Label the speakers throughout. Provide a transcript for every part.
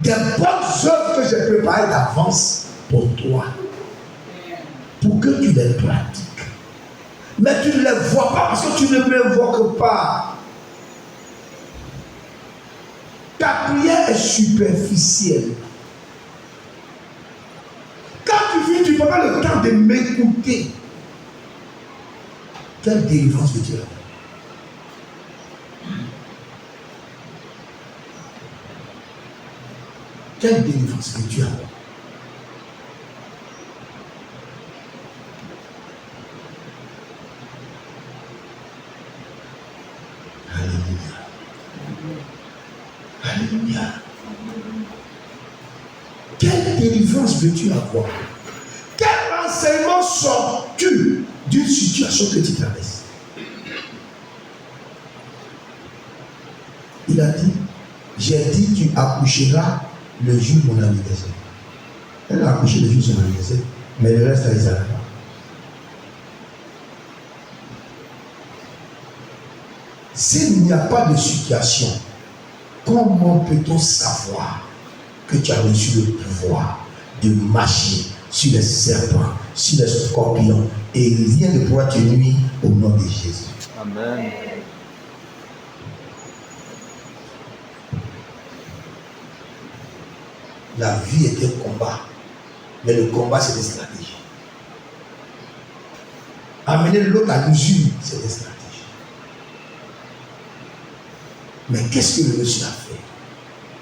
Speaker 1: des bonnes œuvres que j'ai préparées d'avance pour toi, pour que tu les pratiques. Mais tu ne les vois pas parce que tu ne m'invoques pas. Ta prière est superficielle. Quand tu viens, tu n'as pas le temps de m'écouter. Quelle délivrance veux-tu avoir? Quelle délivrance veux-tu avoir? Alléluia. Alléluia. Quelle délivrance veux-tu avoir? Quel enseignement sors-tu d'une situation que tu traverses? Il a dit, j'ai dit, tu accoucheras le jour de mon anniversaire. Elle a accouché le jour de son anniversaire, mais le reste, elle s'arrête pas. S'il n'y a pas de situation, comment peut-on savoir que tu as reçu le pouvoir de marcher sur les serpents, sur les scorpions, et rien ne pourra te nuire au nom de Jésus?
Speaker 2: Amen.
Speaker 1: La vie est un combat, mais le combat, c'est des stratégies. Amener l'autre à l'usure, c'est des stratégies. Mais qu'est-ce que le Messie a fait?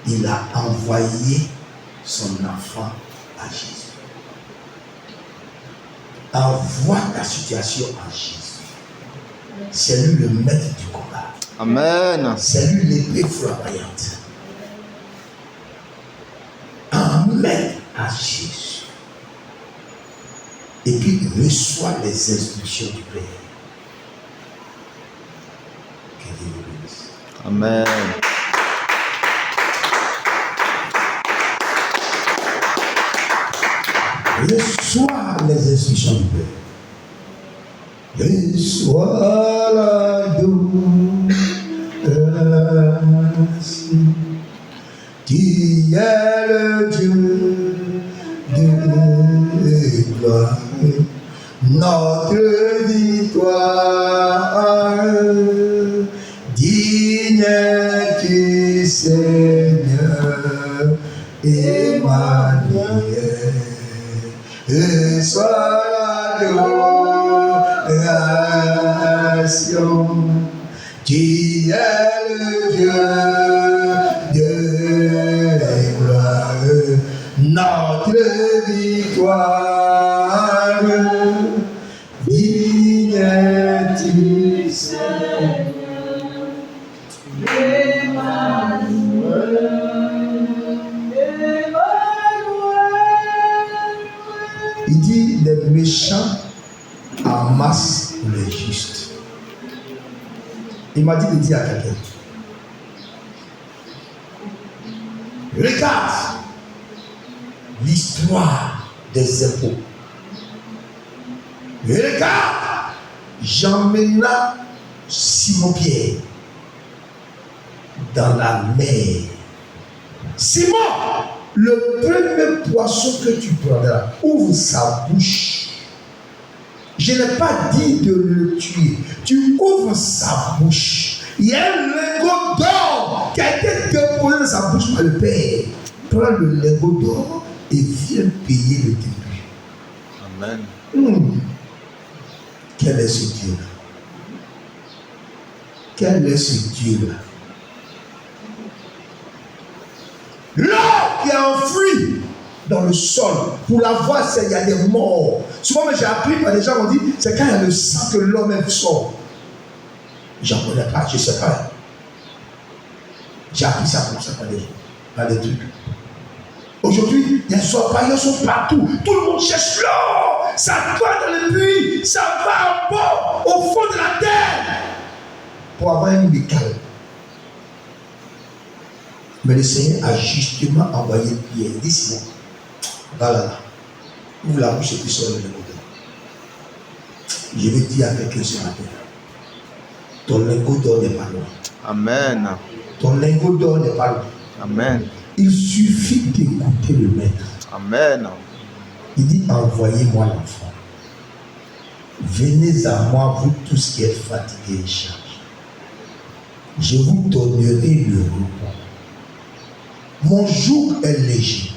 Speaker 1: Il a envoyé son enfant à Jésus. Envoie ta situation à Jésus. C'est lui le maître du combat.
Speaker 2: Amen.
Speaker 1: C'est lui l'épée flamboyante. Emmène à Jésus. Et puis reçois les instructions du Père. Que Dieu vous bénisse.
Speaker 2: Amen.
Speaker 1: Reçois les instructions du Père. Reçois la douce. Tu es le Dieu de gloire, notre victoire. Digne es-tu, Seigneur Emmanuel. Reçois l'adoration. Tu es le Dieu de gloire, notre victoire. Digne es-tu, Seigneur Emmanuel. Il dit, les méchants amassent les justes. Il m'a dit de dire à quelqu'un, regarde l'histoire des impôts. Regarde, j'emmena Simon-Pierre dans la mer. Simon, le premier poisson que tu prendras, ouvre sa bouche. Je n'ai pas dit de le tuer. Tu ouvres sa bouche. Il y a un lingot d'or qui a été déposé dans sa bouche par le Père. Prends le lingot d'or et viens payer le début.
Speaker 2: Amen.
Speaker 1: Quel est ce Dieu-là? Quel est ce Dieu-là? L'or qui est enfoui dans le sol, pour la voir, il y a des morts. Souvent, j'ai appris par des gens qui m'ont dit, c'est quand il y a le sang que l'homme sort. J'en connais pas, je ne sais pas. J'ai appris ça comme ça par des trucs. Aujourd'hui, les orpailleurs sont partout. Tout le monde cherche l'or. Ça va dans le puits, ça va en bas, au fond de la terre, pour avoir une mécanique. Mais le Seigneur a justement envoyé Pierre. Dis Simon, va là, ouvre la bouche et puis sors le lingot d'or. Je vais dire à quelqu'un ce matin, ton lingot d'or n'est pas loin.
Speaker 2: Amen.
Speaker 1: Ton lingot d'or n'est pas loin.
Speaker 2: Amen.
Speaker 1: Il suffit d'écouter le maître.
Speaker 2: Amen.
Speaker 1: Il dit, envoyez-moi l'enfant. Venez à moi, vous tous qui êtes fatigués et chargés. Je vous donnerai le repos. Mon joug est léger.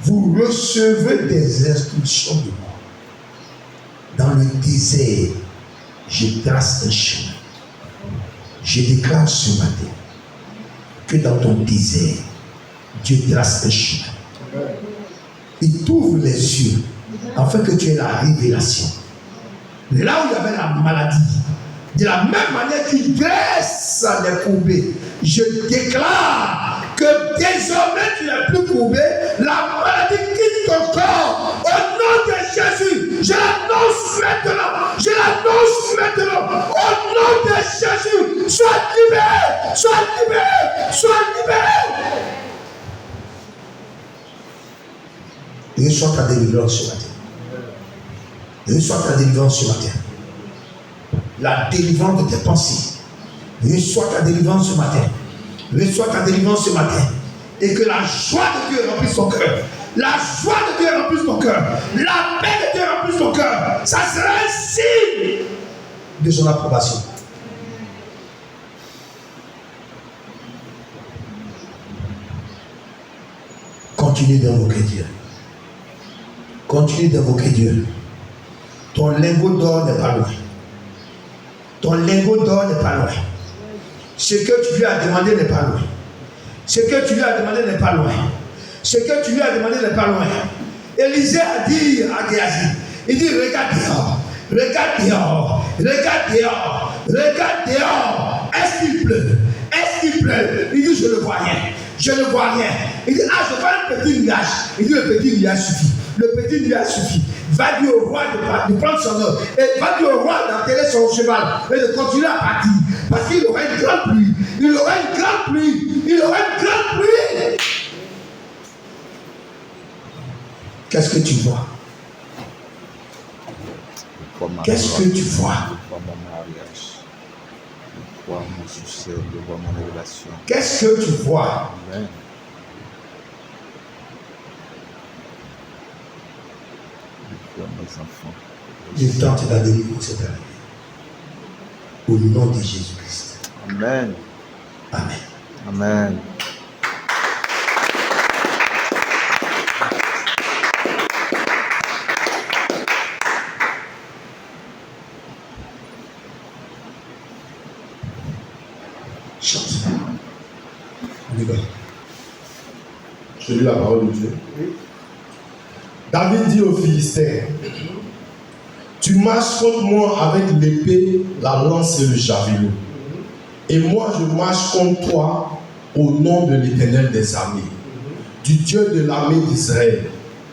Speaker 1: Vous recevez des instructions de moi. Dans le désert, je trace un chemin. Je déclare ce matin que dans ton désert, Dieu trace un chemin. Il t'ouvre les yeux afin que tu aies la révélation. Là où il y avait la maladie, de la même manière qu'il dresse les courbés, je déclare que désormais tu n'es plus courbé, la maladie quitte ton corps. Au nom de Jésus, je l'annonce maintenant. Je l'annonce maintenant. Au nom de Jésus, sois libéré, sois libéré, sois libéré. Reçois ta délivrance ce matin. Reçois ta délivrance ce matin. La délivrance de tes pensées. Reçois ta délivrance ce matin. Reçois ta délivrance ce matin. Et que la joie de Dieu remplisse ton cœur. La joie de Dieu remplisse ton cœur. La paix de Dieu remplisse ton cœur. Ça sera un signe de son approbation. Continue d'invoquer Dieu. Continue d'invoquer Dieu. Ton lingot d'or n'est pas loin. Ton lingot d'or n'est pas loin. Ce que tu lui as demandé n'est pas loin. Ce que tu lui as demandé n'est pas loin. Ce que tu lui as demandé n'est pas loin. Élisée a dit à Géasi, il dit regarde dehors, regarde dehors, regarde dehors, regarde dehors. Est-ce qu'il pleut? Est-ce qu'il pleut? Il dit je ne vois rien. Je ne vois rien. Il dit ah je vois un petit nuage. Il dit le petit nuage suffit. Le petit nuage suffit. Va dire au roi de prendre son homme et va dire au roi d'enterrer son cheval et de continuer à partir. Parce qu'il aura une grande pluie. Il aura une grande pluie. Il aura une grande pluie. Qu'est-ce que tu vois? Qu'est-ce que tu vois?
Speaker 2: Je vois mon mariage. Je vois mon succès. Je vois mon révélation.
Speaker 1: Qu'est-ce que tu vois?
Speaker 2: Amen. Je vois mes enfants.
Speaker 1: Le temps de la délivrance est arrivé. Au nom de Jésus-Christ.
Speaker 2: Amen.
Speaker 1: Amen.
Speaker 2: Amen.
Speaker 1: Chante. On y va.
Speaker 3: Je lis la parole de Dieu. David dit aux Philistins, tu marches contre moi avec l'épée, la lance et le javelot. Et moi je marche contre toi au nom de l'Éternel des armées, du Dieu de l'armée d'Israël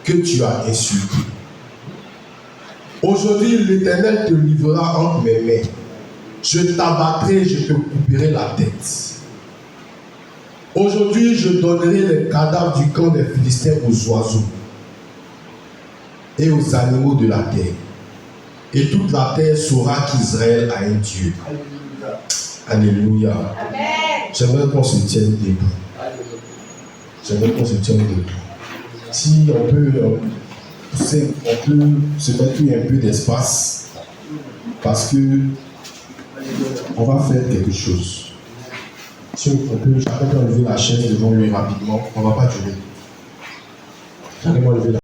Speaker 3: que tu as insulté. Aujourd'hui l'Éternel te livrera entre mes mains. Je t'abattrai, je te couperai la tête. Aujourd'hui je donnerai les cadavres du camp des Philistins aux oiseaux et aux animaux de la terre. Et toute la terre saura qu'Israël a un Dieu. Alléluia. J'aimerais qu'on se tienne debout. J'aimerais qu'on se tienne debout. Si on peut, se mettre un peu d'espace, parce que on va faire quelque chose. Si on peut, j'arrête d'enlever la chaise devant lui rapidement, on ne va pas durer. J'arrête d'enlever la